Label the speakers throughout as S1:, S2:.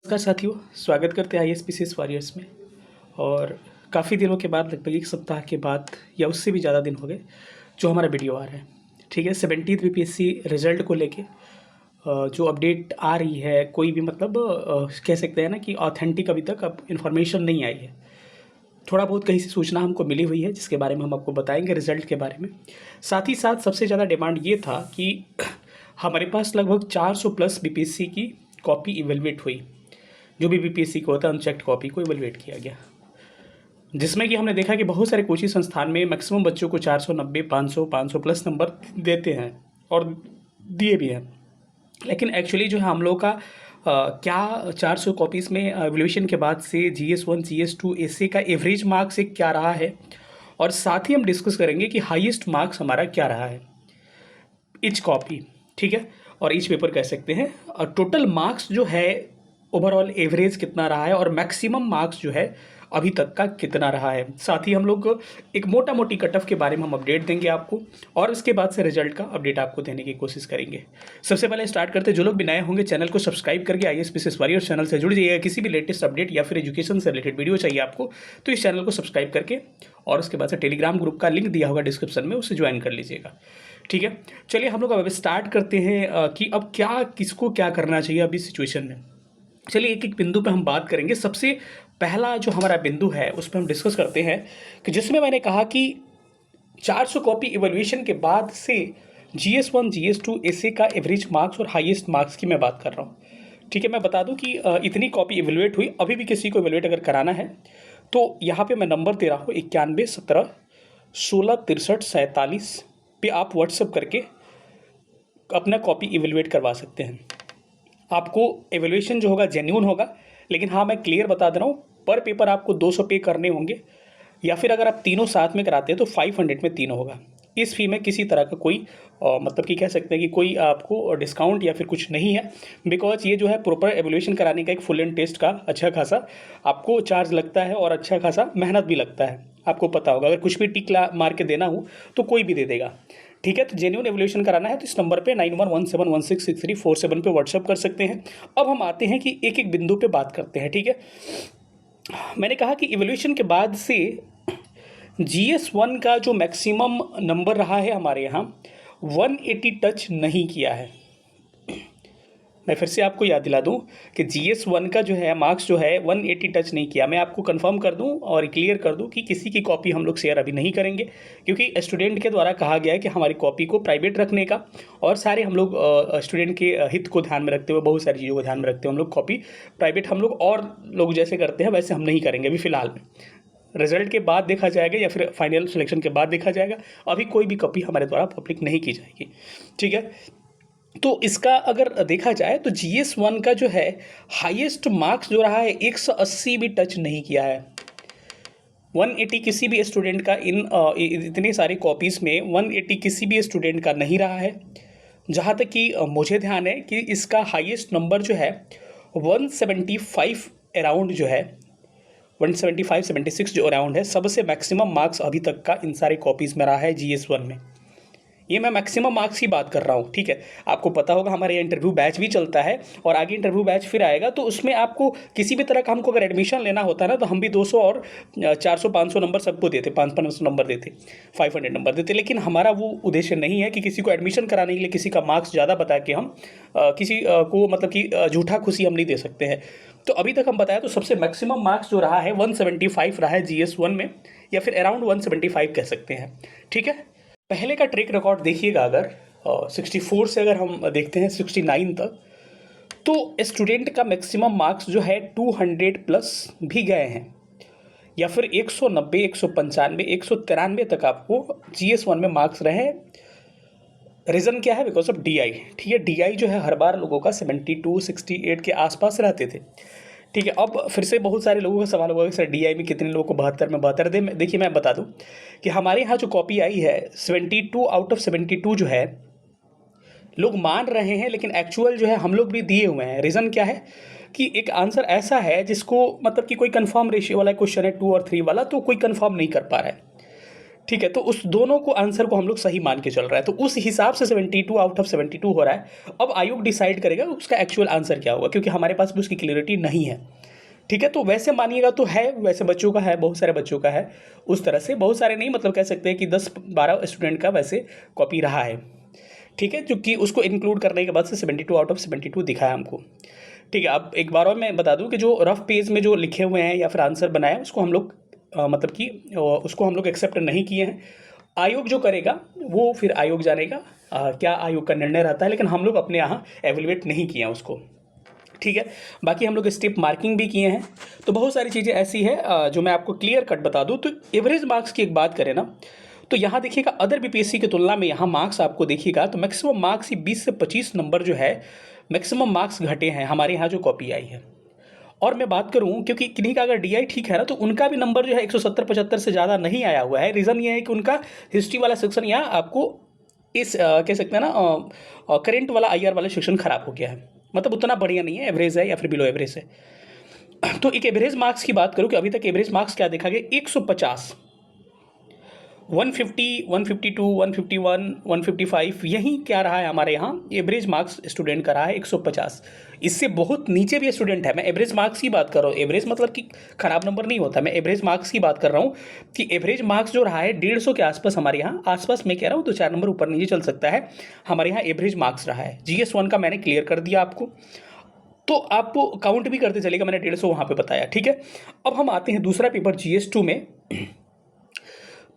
S1: नमस्कार साथियों, स्वागत करते हैं आईएसपीसीएस वॉरियर्स में। और काफ़ी दिनों के बाद, लगभग एक सप्ताह के बाद या उससे भी ज़्यादा दिन हो गए जो हमारा वीडियो आ रहा है। ठीक है, 17th बीपीएससी रिजल्ट को लेके जो अपडेट आ रही है, कोई भी मतलब कह सकते हैं ना कि ऑथेंटिक अभी तक अब इन्फॉर्मेशन नहीं आई है। थोड़ा बहुत कहीं से सूचना हमको मिली हुई है जिसके बारे में हम आपको बताएंगे रिजल्ट के बारे में। साथ ही साथ सबसे ज़्यादा डिमांड ये था कि हमारे पास लगभग 400 प्लस बीपीएससी की कॉपी इवेलुएट हुई। जो भी बीपीएससी को होता है अनचेक्ड कॉपी को इवेलुएट किया गया, जिसमें कि हमने देखा कि बहुत सारे कोचिंग संस्थान में मैक्सिमम बच्चों को 490, 500 प्लस नंबर देते हैं और दिए भी हैं। लेकिन एक्चुअली जो है हम लोग का क्या 400 कॉपीज़ में एवल्यूशन के बाद से GS1 GS2 ऐसे का एवरेज मार्क्स एक क्या रहा है, और साथ ही हम डिस्कस करेंगे कि हाईएस्ट मार्क्स हमारा क्या रहा है ईच कॉपी। ठीक है, और ईच पेपर कह सकते हैं। और टोटल मार्क्स जो है ओवरऑल एवरेज कितना रहा है, और मैक्सिमम मार्क्स जो है अभी तक का कितना रहा है। साथ ही हम लोग एक मोटा मोटी कट ऑफ के बारे में हम अपडेट देंगे आपको, और उसके बाद से रिजल्ट का अपडेट आपको देने की कोशिश करेंगे। सबसे पहले स्टार्ट करते हैं, जो लोग भी नए होंगे चैनल को सब्सक्राइब करके आईएसपीसीएस वॉरियर्स चैनल से जुड़ जाइएगा। किसी भी लेटेस्ट अपडेट या फिर एजुकेशन से रिलेटेड वीडियो चाहिए आपको तो इस चैनल को सब्सक्राइब करके, और उसके बाद से टेलीग्राम ग्रुप का लिंक दिया होगा डिस्क्रिप्शन में, उससे ज्वाइन कर लीजिएगा। ठीक है, चलिए हम लोग अब स्टार्ट करते हैं कि अब क्या किसको क्या करना चाहिए अभी सिचुएशन में। चलिए एक एक बिंदु पे हम बात करेंगे। सबसे पहला जो हमारा बिंदु है उस पर हम डिस्कस करते हैं कि जिसमें मैंने कहा कि 400 कॉपी इवैल्यूएशन के बाद से GS1 GS2 ऐसे का एवरेज मार्क्स और हाईएस्ट मार्क्स की मैं बात कर रहा हूँ। ठीक है, मैं बता दूं कि इतनी कॉपी इवैल्यूएट हुई। अभी भी किसी को इवैल्यूएट अगर कराना है तो यहाँ पे मैं नंबर दे रहा हूँ 91 17 16 63 47 पे आप व्हाट्सअप करके अपना कॉपी इवैल्यूएट करवा सकते हैं। आपको एवैल्यूएशन जो होगा जेन्युइन होगा, लेकिन हाँ मैं क्लियर बता दे रहा हूँ, पर पेपर आपको 200 पे करने होंगे, या फिर अगर आप तीनों साथ में कराते हैं तो 500 में तीनों होगा। इस फी में किसी तरह का कोई मतलब कि कह सकते हैं कि कोई आपको डिस्काउंट या फिर कुछ नहीं है, बिकॉज ये जो है प्रॉपर एवैल्यूएशन कराने का एक फुल एंड टेस्ट का अच्छा खासा आपको चार्ज लगता है, और अच्छा खासा मेहनत भी लगता है। आपको पता होगा, अगर कुछ भी टिक मार के देना हो तो कोई भी दे देगा। ठीक है, तो जेन्युइन एवल्यूशन कराना है तो इस नंबर पे 9117166347 पे व्हाट्सअप कर सकते हैं। अब हम आते हैं कि एक एक बिंदु पे बात करते हैं। ठीक है, मैंने कहा कि इवल्यूशन के बाद से GS1 का जो मैक्सिमम नंबर रहा है हमारे यहाँ 180 टच नहीं किया है। मैं फिर से आपको याद दिला दूं कि GS1 का जो है मार्क्स जो है 180 टच नहीं किया। मैं आपको कंफर्म कर दूं और क्लियर कर दूं कि किसी की कॉपी हम लोग शेयर अभी नहीं करेंगे, क्योंकि स्टूडेंट के द्वारा कहा गया है कि हमारी कॉपी को प्राइवेट रखने का, और सारे हम लोग स्टूडेंट के हित को ध्यान में रखते हुए, बहुत सारी चीज़ों को ध्यान में रखते हुए हम लोग कॉपी प्राइवेट हम लोग और लोग जैसे करते हैं वैसे हम नहीं करेंगे अभी फ़िलहाल में। रिजल्ट के बाद देखा जाएगा या फिर फाइनल सिलेक्शन के बाद देखा जाएगा। अभी कोई भी कॉपी हमारे द्वारा पब्लिक नहीं की जाएगी। ठीक है, तो इसका अगर देखा जाए तो GS1 का जो है हाईएस्ट मार्क्स जो रहा है 180 भी टच नहीं किया है। 180 किसी भी स्टूडेंट का इतनी सारी कॉपीज़ में 180 किसी भी स्टूडेंट का नहीं रहा है। जहाँ तक कि मुझे ध्यान है कि इसका हाईएस्ट नंबर जो है 175 अराउंड जो है 175-76 जो अराउंड है, सबसे मैक्सिमम मार्क्स अभी तक का इन सारी कॉपीज़ में रहा है GS1 में। ये मैं मैक्सिमम मार्क्स की बात कर रहा हूँ। ठीक है, आपको पता होगा हमारे यहाँ इंटरव्यू बैच भी चलता है, और आगे इंटरव्यू बैच फिर आएगा, तो उसमें आपको किसी भी तरह का हमको अगर एडमिशन लेना होता है ना, तो हम भी 200 और 400-500 नंबर सबको देते, 500 नंबर देते, 500 नंबर देते। लेकिन हमारा वो उद्देश्य नहीं है कि किसी को एडमिशन कराने के लिए किसी का मार्क्स ज़्यादा बता के हम किसी को मतलब कि झूठा खुशी हम नहीं दे सकते हैं। तो अभी तक हम बताया तो सबसे मैक्सिमम मार्क्स जो रहा है 175 रहा है GS1 में, या फिर अराउंड 175 कह सकते हैं। ठीक है, पहले का ट्रैक रिकॉर्ड देखिएगा, अगर 64 से अगर हम देखते हैं 69 तक, तो स्टूडेंट का मैक्सिमम मार्क्स जो है 200 प्लस भी गए हैं, या फिर 190, 195, 193 तक आपको GS1 में मार्क्स रहे। रीज़न क्या है? Because of DI। ठीक है, DI जो है हर बार लोगों का 72 68 के आसपास रहते थे। ठीक है, अब फिर से बहुत सारे लोगों का सवाल होगा कि सर DI में कितने लोगों को 72 में 72 दे। देखिए मैं बता दूं कि हमारे यहाँ जो कॉपी आई है 72 आउट ऑफ 72 जो है लोग मान रहे हैं, लेकिन एक्चुअल जो है हम लोग भी दिए हुए हैं। रीज़न क्या है कि एक आंसर ऐसा है जिसको मतलब कि कोई कंफर्म रेशियो वाला क्वेश्चन है 2 और 3 वाला, तो कोई कंफर्म नहीं कर पा रहा है। ठीक है, तो उस दोनों को आंसर को हम लोग सही मान के चल रहा है, तो उस हिसाब से 72 आउट ऑफ 72 हो रहा है। अब आयोग डिसाइड करेगा उसका एक्चुअल आंसर क्या होगा, क्योंकि हमारे पास भी उसकी क्लियरिटी नहीं है। ठीक है, तो वैसे मानिएगा तो है, वैसे बच्चों का है, बहुत सारे बच्चों का है उस तरह से, बहुत सारे नहीं, मतलब कह सकते हैं कि 10-12 स्टूडेंट का वैसे कॉपी रहा है। ठीक है, क्योंकि उसको इंक्लूड करने के बाद से 72 आउट ऑफ 72 दिखा है हमको। ठीक है, अब एक बार और मैं बता दूं कि जो रफ पेज में जो लिखे हुए हैं या फिर आंसर बनाया है उसको हम लोग मतलब कि उसको हम लोग एक्सेप्ट नहीं किए हैं। आयोग जो करेगा वो फिर आयोग जानेगा क्या आयोग का निर्णय रहता है, लेकिन हम लोग अपने यहाँ एवेलुएट नहीं किए हैं उसको। ठीक है, बाकी हम लोग स्टेप मार्किंग भी किए हैं। तो बहुत सारी चीज़ें ऐसी है जो मैं आपको क्लियर कट बता दूं। तो एवरेज मार्क्स की एक बात करें ना, तो यहाँ देखिएगा अदर बीपीएससी की तुलना में यहाँ मार्क्स आपको देखिएगा तो मैक्सिमम मार्क्स ही 20 से 25 नंबर जो है मैक्सिमम मार्क्स घटे हैं हमारे यहाँ जो कॉपी आई है। और मैं बात करूं क्योंकि किन्हीं का अगर डीआई ठीक है ना, तो उनका भी नंबर जो है 170-75 से ज़्यादा नहीं आया हुआ है। रीज़न ये है कि उनका हिस्ट्री वाला सेक्शन यहाँ आपको इस कह सकते हैं ना करेंट वाला आईआर वाला सेक्शन खराब हो गया है, मतलब उतना बढ़िया नहीं है, एवरेज है या फिर बिलो एवरेज है। तो एक एवरेज मार्क्स की बात करूं कि अभी तक एवरेज मार्क्स क्या देखा गया, 150, 150, 152, 151, 155, यही क्या रहा है हमारे यहाँ एवरेज मार्क्स स्टूडेंट का रहा है 150। इससे बहुत नीचे भी स्टूडेंट है, मैं एवरेज मार्क्स की बात कर रहा हूँ। एवरेज मतलब कि खराब नंबर नहीं होता, मैं एवरेज मार्क्स की बात कर रहा हूँ कि एवरेज मार्क्स जो रहा है 150 के आसपास हमारे यहाँ, आसपास मैं कह रहा हूँ 2-4 नंबर ऊपर नीचे चल सकता है, हमारे यहाँ एवरेज मार्क्स रहा है। GS1 का मैंने क्लियर कर दिया आपको, तो आपको काउंट भी करते चलेगा, मैंने 150 वहाँ पे बताया। ठीक है, अब हम आते हैं दूसरा पेपर GS2 में।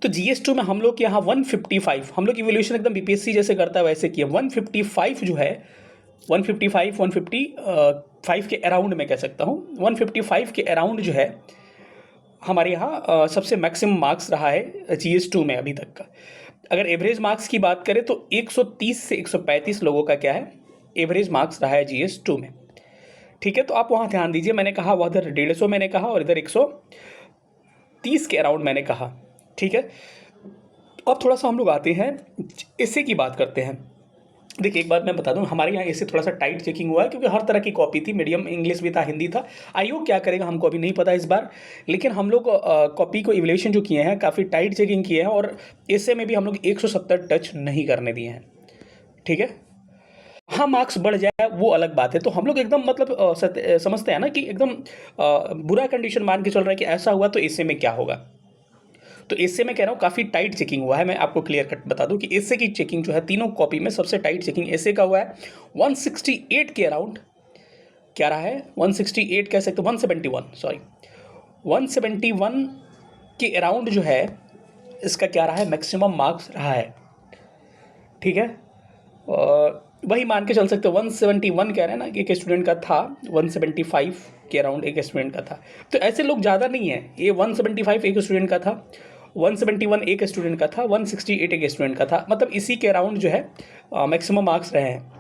S1: तो GS2 में हम लोग के यहाँ 155, हम लोग इवोल्यूशन एकदम बीपीएससी जैसे करता है वैसे किया। 155 जो है 155 के अराउंड मैं कह सकता हूँ, 155 के अराउंड जो है हमारे यहाँ सबसे मैक्सिमम मार्क्स रहा है GS2 में अभी तक का। अगर एवरेज मार्क्स की बात करें तो 130 से 135 लोगों का क्या है एवरेज मार्क्स रहा है GS2 में। ठीक है, तो आप वहाँ ध्यान दीजिए, मैंने कहा वह इधर 150 मैंने कहा और इधर 130 के अराउंड मैंने कहा। ठीक है, अब थोड़ा सा हम लोग आते हैं एसे की बात करते हैं। देखिए एक बात मैं बता दूं, हमारे यहाँ एसे थोड़ा सा टाइट चेकिंग हुआ है क्योंकि हर तरह की कॉपी थी, मीडियम इंग्लिश भी था, हिंदी था। आयोग क्या करेगा हमको अभी नहीं पता इस बार, लेकिन हम लोग कॉपी को इवैल्यूएशन जो किए हैं काफ़ी टाइट चेकिंग किए हैं और एसे में भी हम लोग 170 टच नहीं करने दिए हैं। ठीक है, हाँ मार्क्स बढ़ जाए वो अलग बात है, तो हम लोग एकदम मतलब समझते हैं ना कि एकदम बुरा कंडीशन मान के चल रहे हैं कि ऐसा हुआ तो एसे में क्या होगा। तो इससे मैं कह रहा हूँ काफ़ी टाइट चेकिंग हुआ है। मैं आपको क्लियर कट बता दूं कि एसे की चेकिंग जो है तीनों कॉपी में सबसे टाइट चेकिंग एसे का हुआ है। 168 के अराउंड क्या रहा है, 168 कह सकते, 171 सॉरी 171 के अराउंड जो है इसका क्या रहा है मैक्सिमम मार्क्स रहा है। ठीक है, वही मान के चल सकते हो 171 कह रहे हैं ना कि एक स्टूडेंट का था, 175 के अराउंड एक स्टूडेंट का था। तो ऐसे लोग ज़्यादा नहीं है, ये 175 एक स्टूडेंट का था, 171 एक स्टूडेंट का था, 168 एक स्टूडेंट का था, मतलब इसी के अराउंड जो है मैक्सिमम मार्क्स रहे हैं।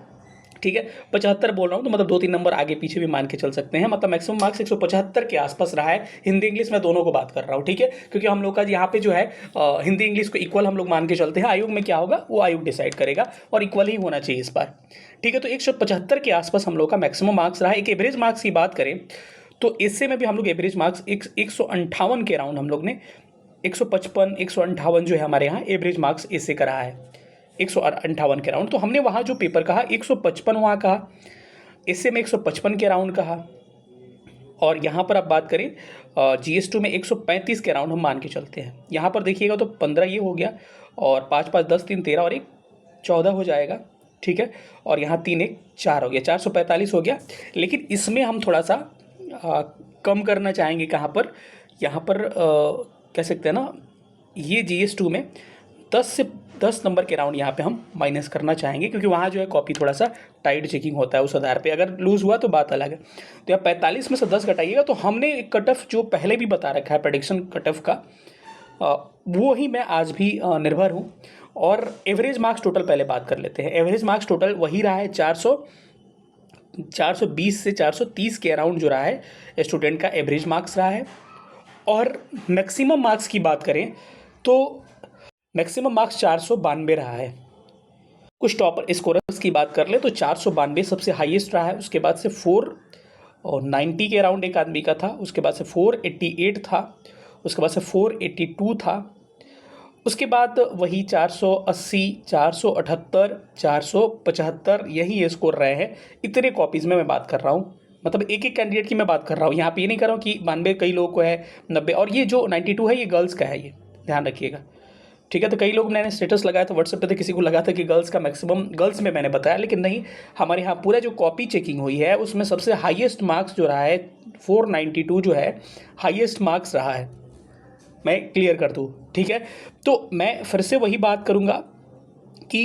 S1: ठीक है, 75 बोल रहा हूँ तो मतलब 2-3 नंबर आगे पीछे भी मान के चल सकते हैं, मतलब मैक्सिमम मार्क्स 175 के आसपास रहा है। हिंदी इंग्लिश में दोनों को बात कर रहा हूँ। ठीक है, क्योंकि हम लोग का यहाँ पे जो है हिंदी इंग्लिश को इक्वल हम लोग मान के चलते हैं। आयोग में क्या होगा वो आयोग डिसाइड करेगा और इक्वल ही होना चाहिए इस बार। ठीक है, तो 175 के आसपास हम लोग का मैक्सिमम मार्क्स रहा है। एक एवरेज मार्क्स की बात करें तो इससे में भी हम लोग एवरेज मार्क्स 158 के अराउंड हम लोग ने 155 158 जो है हमारे यहाँ एवरेज मार्क्स इससे का रहा है 158 के राउंड। तो हमने वहाँ जो पेपर कहा 155 वहाँ कहा, इससे में 155 के राउंड कहा, और यहाँ पर आप बात करें GS2 में 135 के राउंड हम मान के चलते हैं। यहाँ पर देखिएगा तो 15 ये हो गया और 5-5 10 3 13 और 1 14 हो जाएगा। ठीक है, और यहाँ 3 1 4 हो गया, 445 हो गया। लेकिन इसमें हम थोड़ा सा कम करना चाहेंगे, कहाँ पर, यहाँ पर कह सकते हैं ना ये GS2 में 10 नंबर के राउंड यहाँ पे हम माइनस करना चाहेंगे, क्योंकि वहाँ जो है कॉपी थोड़ा सा टाइट चेकिंग होता है उस आधार पे, अगर लूज़ हुआ तो बात अलग है। तो यहाँ 45 में से 10 घटाइएगा तो हमने एक कट ऑफ जो पहले भी बता रखा है प्रेडिक्शन कट ऑफ का, वो ही मैं आज भी निर्भर हूँ। और एवरेज मार्क्स टोटल पहले बात कर लेते हैं। एवरेज मार्क्स टोटल वही रहा है 420 से 430 के अराउंड जो रहा है स्टूडेंट का एवरेज मार्क्स रहा है। और मैक्सिमम मार्क्स की बात करें तो मैक्सिमम मार्क्स 492 रहा है। कुछ टॉपर स्कोरर्स की बात कर ले तो 492 सबसे हाईएस्ट रहा है। उसके बाद से 490 के अराउंड एक आदमी का था, उसके बाद से 488 था, उसके बाद से 482 था, उसके बाद वही 480, 478, 475 यही स्कोर रहे हैं। इतने कॉपीज़ में मैं बात कर रहा हूँ, मतलब एक एक कैंडिडेट की मैं बात कर रहा हूँ। यहाँ पे ये नहीं कर रहा हूँ कि 92 कई लोगों को है, 90, और ये जो 92 है ये गर्ल्स का है, ये ध्यान रखिएगा, ठीक है। तो कई लोग मैंने स्टेटस लगाया था व्हाट्सएप पे, तो किसी को लगा था कि गर्ल्स का मैक्सिमम गर्ल्स में मैंने बताया, लेकिन नहीं, हमारे यहाँ पूरा जो कॉपी चेकिंग हुई है उसमें सबसे हाईएस्ट मार्क्स जो रहा है 492 जो है हाईएस्ट मार्क्स रहा है। मैं क्लियर कर दूँ, ठीक है। तो मैं फिर से वही बात करूँगा कि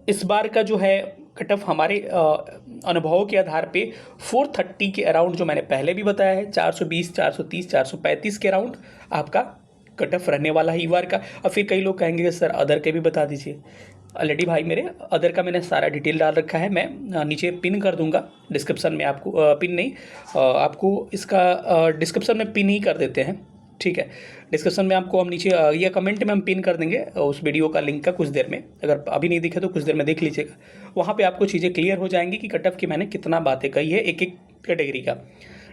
S1: इस बार का जो है कट ऑफ हमारे अनुभवों के आधार पे 430 के अराउंड, जो मैंने पहले भी बताया है, 420, 430, 435 के अराउंड आपका कट ऑफ रहने वाला है ई बार का। और फिर कई लोग कहेंगे कि सर अदर के भी बता दीजिए। ऑलरेडी भाई मेरे अदर का मैंने सारा डिटेल डाल रखा है, मैं नीचे पिन कर दूंगा डिस्क्रिप्शन में, आपको पिन नहीं, आपको इसका डिस्क्रिप्शन में पिन ही कर देते हैं, ठीक है। डिस्कशन में आपको हम नीचे या कमेंट में हम पिन कर देंगे उस वीडियो का लिंक का कुछ देर में, अगर अभी नहीं दिखे तो कुछ देर में देख लीजिएगा। वहाँ पे आपको चीज़ें क्लियर हो जाएंगी कि कट ऑफ की मैंने कितना बातें कही है एक एक कैटेगरी का,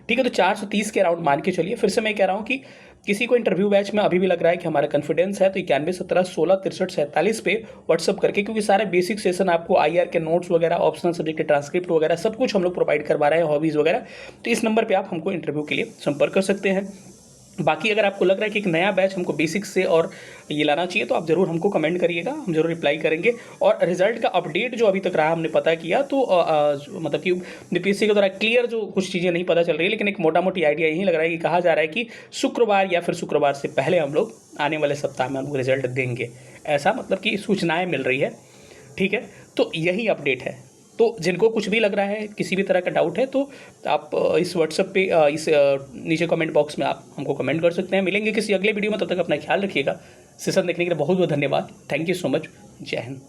S1: ठीक है। तो 430 के अराउंड मान के चलिए। फिर से मैं कह रहा हूँ कि किसी को इंटरव्यू बैच में अभी भी लग रहा है कि हमारा कॉन्फिडेंस है, तो 91 17 16 63 47 पे व्हाट्सअप करके, क्योंकि सारे बेसिक सेशन आपको IR के नोट्स वगैरह, ऑप्शनल सब्जेक्ट के ट्रांसक्रिप्ट वगैरह सब कुछ हम लोग प्रोवाइड करवा रहे हैं, हॉबीज़ वगैरह। तो इस नंबर पर आप हमको इंटरव्यू के लिए संपर्क कर सकते हैं। बाकी अगर आपको लग रहा है कि एक नया बैच हमको बेसिक से और ये लाना चाहिए, तो आप ज़रूर हमको कमेंट करिएगा, हम ज़रूर रिप्लाई करेंगे। और रिजल्ट का अपडेट जो अभी तक रहा हमने पता किया, तो मतलब कि बीपीएससी के द्वारा क्लियर जो कुछ चीज़ें नहीं पता चल रही है, लेकिन एक मोटा मोटी आइडिया यही लग रहा है कि कहा जा रहा है कि शुक्रवार या फिर शुक्रवार से पहले हम लोग आने वाले सप्ताह में हमको रिजल्ट देंगे, ऐसा मतलब कि सूचनाएँ मिल रही है, ठीक है। तो यही अपडेट है। तो जिनको कुछ भी लग रहा है, किसी भी तरह का डाउट है, तो आप इस व्हाट्सएप पे इस नीचे कमेंट बॉक्स में आप हमको कमेंट कर सकते हैं। मिलेंगे किसी अगले वीडियो में, तब तक अपना ख्याल रखिएगा। सेशन देखने के लिए बहुत बहुत धन्यवाद। Thank you so much. जय हिंद।